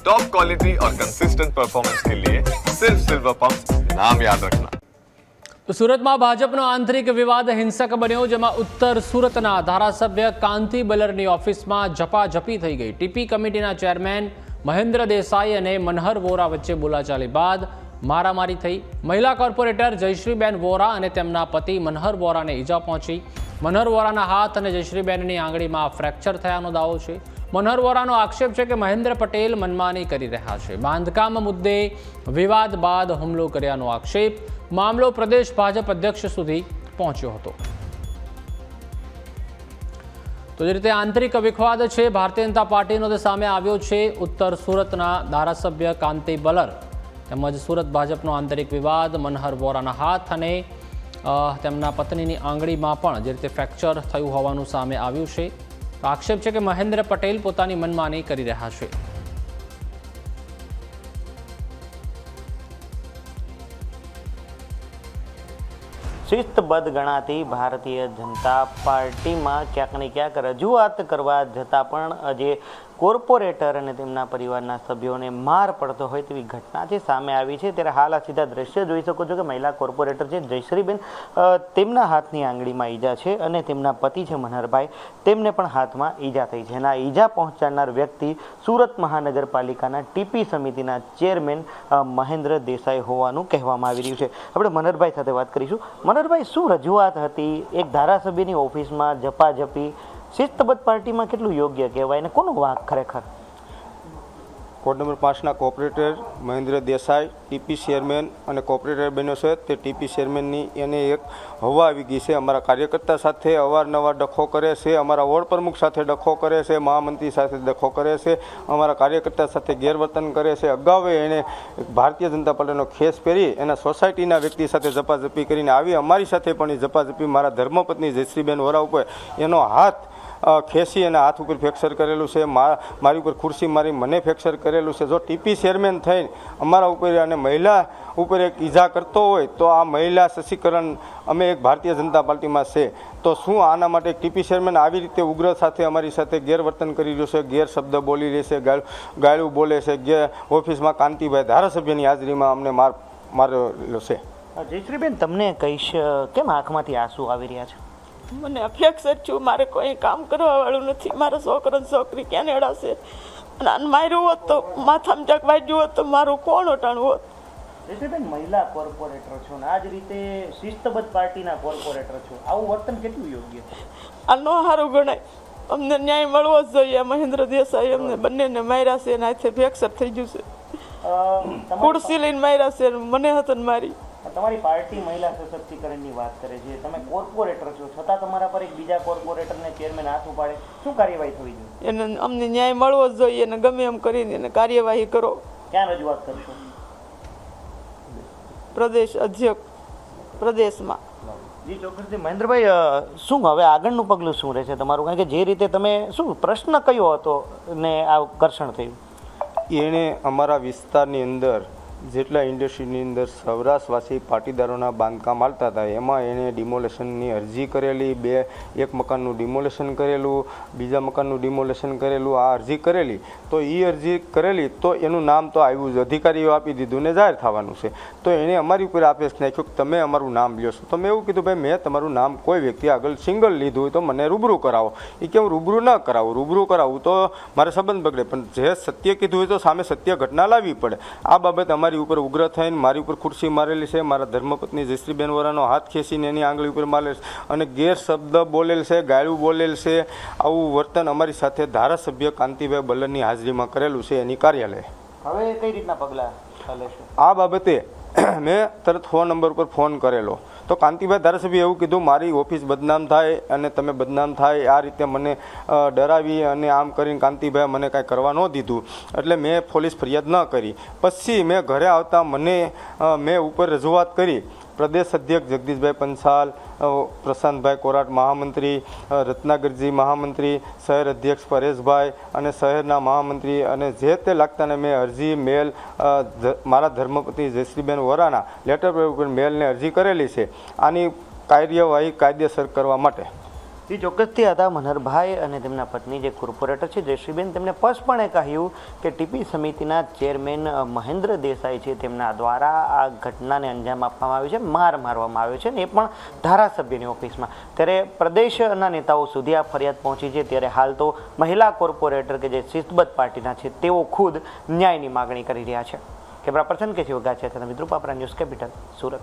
Top quality और consistent performance के लिए सिर्फ सिल्वर पंप नाम याद रखना। તો સુરતમાં ભાજપનો આંતરિક વિવાદ હિંસક બન્યો, જેમાં ઉત્તર સુરતના ધારાસભ્ય કાંતિ બલરની ઓફિસમાં ઝપાઝપી થઈ ગઈ। ટીપી કમિટીના ચેરમેન મહેન્દ્ર દેસાઈ અને મનહર વોરા વચ્ચે બોલાચાલી બાદ મારામારી થઈ। મહિલા કોર્પોરેટર જયશ્રીબેન વોરા અને તેમના પતિ મનહર વોરાને ઈજા પહોંચી। મનહર વોરાના હાથ અને જયશ્રીબેનની આંગળીમાં ફ્રેક્ચર થયાનો દાવો છે। મનહર વોરાનો આક્ષેપ છે કે મહેન્દ્ર પટેલ મનમાની કરી રહ્યા છે। બાંધકામ મુદ્દે વિવાદ બાદ હુમલો કર્યાનો આક્ષેપ। મામલો પ્રદેશ ભાજપ અધ્યક્ષ સુધી પહોંચ્યો હતો। તો જે રીતે આંતરિક વિખવાદ છે ભારતીય જનતા પાર્ટીનો તે સામે આવ્યો છે। ઉત્તર સુરતના ધારાસભ્ય કાંતિ બલર તેમજ સુરત ભાજપનો આંતરિક વિવાદ, મનહર વોરાના હાથ અને તેમના પત્નીની આંગળીમાં પણ જે રીતે ફ્રેક્ચર થયું હોવાનું સામે આવ્યું છે। આક્ષેપ છે કે મહેન્દ્ર પટેલ પોતાની મનમાની કરી રહ્યા છે। શિસ્તબદ્ધ ગણાતી ભારતીય જનતા પાર્ટીમાં ક્યાંક ને ક્યાંક રજૂઆત કરવા જતાં પણ જે કોર્પોરેટર અને તેમના પરિવારના સભ્યોને માર પડતો હોય તેવી ઘટના જે સામે આવી છે। ત્યારે હાલ આ સીધા દ્રશ્ય જોઈ શકો છો કે મહિલા કોર્પોરેટર છે જયશ્રીબેન, તેમના હાથની આંગળીમાં ઈજા છે અને તેમના પતિ છે મનહરભાઈ, તેમને પણ હાથમાં ઈજા થઈ છે। અને આ ઈજા પહોંચાડનાર વ્યક્તિ સુરત મહાનગરપાલિકાના ટીપી સમિતિના ચેરમેન મહેન્દ્ર દેસાઈ હોવાનું કહેવામાં આવી રહ્યું છે। આપણે મનહરભાઈ સાથે વાત કરીશું। મનહરભાઈ, શું રજૂઆત હતી? એક ધારાસભ્યની ઓફિસમાં ઝપાઝપી શિસ્તબદ્ધ પાર્ટીમાં કેટલું યોગ્ય કહેવાય ને કોનો વાંક ખરેખર? કોડ નંબર 5ના corporator Mahendra Desai TP chairman અને કોર્પોરેટર બન્યો છે। તે ટીપી ચેરમેનની એને એક હવા આવી ગઈ છે। અમારા કાર્યકર્તા સાથે અવારનવાર ડખો કરે છે, અમારા વોર્ડ પ્રમુખ સાથે ડખો કરે છે, મહામંત્રી સાથે ડખો કરે છે, અમારા કાર્યકર્તા સાથે ગેરવર્તન કરે છે। અગાઉ એણે ભારતીય જનતા પાર્ટીનો ખેસ પહેરી એના સોસાયટીના વ્યક્તિ સાથે ઝપાઝપી કરીને આવી અમારી સાથે પણ એ ઝપાઝપી મારા ધર્મપત્ની જયશ્રીબેન વોરા ઉપર એનો હાથ ખેંચી અને હાથ ઉપર ફ્રેક્ચર કરેલું છે। મારી ઉપર ખુરશી મારી મને ફ્રેક્ચર કરેલું છે। જો ટીપી ચેરમેન થઈને અમારા ઉપર અને મહિલા ઉપર એક ઈજા કરતો હોય તો આ મહિલા સશક્તિકરણ અમે એક ભારતીય જનતા પાર્ટીમાં છે, તો શું આના માટે ટીપી ચેરમેન આવી રીતે ઉગ્ર સાથે અમારી સાથે ગેરવર્તન કરી રહ્યો છે, ગેરશબ્દ બોલી રહે છે, ગાળું બોલે છે। ઓફિસમાં કાંતિભાઈ ધારાસભ્યની હાજરીમાં અમને મારેલો છે। જયશ્રીબેન, તમને કહીશ, કેમ આંખમાંથી આંસુ આવી રહ્યા છે? મને અફેક્ષર છું, મારે કોઈ કામ કરવા વાળું નથી। મારા છોકરો છોકરી કેનેડા છે અને માર્યું હોત તો માથામાં ચક વાગ્યું હોત તો મારું કોણ ઓટાણું હોત? જયશ્રીબેન, મહિલા કોર્પોરેટર છો ને આ જ રીતે શિસ્તબદ્ધ પાર્ટીના કોર્પોરેટર છો, આવું વર્તન કેટલું યોગ્ય? આ ન સારું ગણાય। અમને ન્યાય મળવો જ જોઈએ। મહેન્દ્ર દેસાઈ અમને બંનેને માર્યા છે અને હાથે ફ્રેક્ચર થઈ ગયું છે। ખુરશી લઈને માર્યા છે, મને હતન મારી। તમારી પાર્ટી મહિલા સશક્તિકરણની વાત કરે છે, તમે કોર્પોરેટર છો છતાં તમારા પર એક બીજા કોર્પોરેટરને ચેરમેન હાથ ઉપાડે, શું કાર્યવાહી થવી જોઈએ? એને અમને ન્યાય મળવો જ જોઈએ અને ગમે એમ કરીને એને કાર્યવાહી કરો। ક્યાં રજૂઆત કરશો? પ્રદેશ અધ્યક્ષ પ્રદેશમાં। જી ચોક્કસથી મહેન્દ્રભાઈ, શું હવે આગળનું પગલું શું રહેશે તમારું? કારણ કે જે રીતે તમે શું પ્રશ્ન કયો હતો ને આ ઘર્ષણ થયું? એણે અમારા વિસ્તારની અંદર જેટલા ઇન્ડસ્ટ્રીની અંદર સૌરાષ્ટ્રવાસી પાટીદારોના બાંધકામ હાલતા હતા એમાં એણે ડિમોલેશનની અરજી કરેલી, એક મકાનનું ડિમોલેશન કરેલું, બીજા મકાનનું ડિમોલેશન કરેલું, આ અરજી કરેલી। તો એ અરજી કરેલી તો એનું નામ તો આવ્યું જ, અધિકારીઓ આપી દીધું ને જાહેર થવાનું છે। તો એણે અમારી ઉપર આદેશ નાખ્યો કે તમે અમારું નામ લ્યો છો। તો મેં એવું કીધું, ભાઈ મેં તમારું નામ કોઈ વ્યક્તિ આગળ સિંગલ લીધું હોય તો મને રૂબરૂ કરાવો। એ કેમ રૂબરૂ ન કરાવું? રૂબરૂ કરાવું તો મારે સંબંધ બગડે, પણ જે સત્ય કીધું હોય તો સામે સત્ય ઘટના લાવવી પડે। આ બાબત અમારી ઉપર ઉગ્ર થઈને મારી ઉપર ખુરશી મારેલી છે, મારા ધર્મપત્ની જયશ્રીબેન વોરાનો હાથ ખેંચીને એની આંગળી ઉપર મારેલ છે અને ગેરશબ્દ બોલેલ છે, ગાળું બોલેલ છે। આવું વર્તન અમારી સાથે ધારાસભ્ય કાંતિભાઈ બલરની હાજરીમાં કરેલું છે એની કાર્યાલય। હવે કઈ રીતના પગલાં લેશો? આ બાબતે મેં તરત ફોન નંબર પર ફોન કરેલો તો કાંતિભાઈ ધારાસભ્ય એવું કીધું, મારી ઓફિસ બદનામ થાય અને તમે બદનામ થાય આ રીતે મને ડરાવી અને આમ કરીને કાંતિભાઈ મને કાંઈ કરવા ન દીધું, એટલે મેં પોલીસ ફરિયાદ ન કરી। પછી મેં ઘરે આવતા મેં ઉપર રજૂઆત કરી। પ્રદેશ અધ્યક્ષ જગદીશભાઈ પંચાલ, પ્રશાંતભાઈ કોરાટ મહામંત્રી, રત્નાગરજી મહામંત્રી, શહેર અધ્યક્ષ પરેશભાઈ અને શહેરના મહામંત્રી અને જે તે લાગતાને મેં અરજી મેલ મારા ધર્મપત્ની જયશ્રીબેન વોરાના લેટર ઉપર મેલને અરજી કરેલી છે આની કાર્યવાહી કાયદેસર કરવા માટે। એ ચોક્કસથી હતા મનહરભાઈ અને તેમના પત્ની જે કોર્પોરેટર છે જયશ્રીબેન. તેમણે સ્પષ્ટપણે કહ્યું કે ટીપી સમિતિના ચેરમેન મહેન્દ્ર દેસાઈ છે તેમના દ્વારા આ ઘટનાને અંજામ આપવામાં આવ્યો છે, માર મારવામાં આવ્યો છે ને એ પણ ધારાસભ્યની ઓફિસમાં. ત્યારે પ્રદેશના નેતાઓ સુધી આ ફરિયાદ પહોંચી છે. ત્યારે હાલ તો મહિલા કોર્પોરેટર કે જે શિસ્તબદ્ધ પાર્ટીના છે તેઓ ખુદ ન્યાયની માગણી કરી રહ્યા છે. કેમેરા પર્સન કે છે વગા છે મિત્રો પાપરા ન્યૂઝ કેપિટલ સુરત.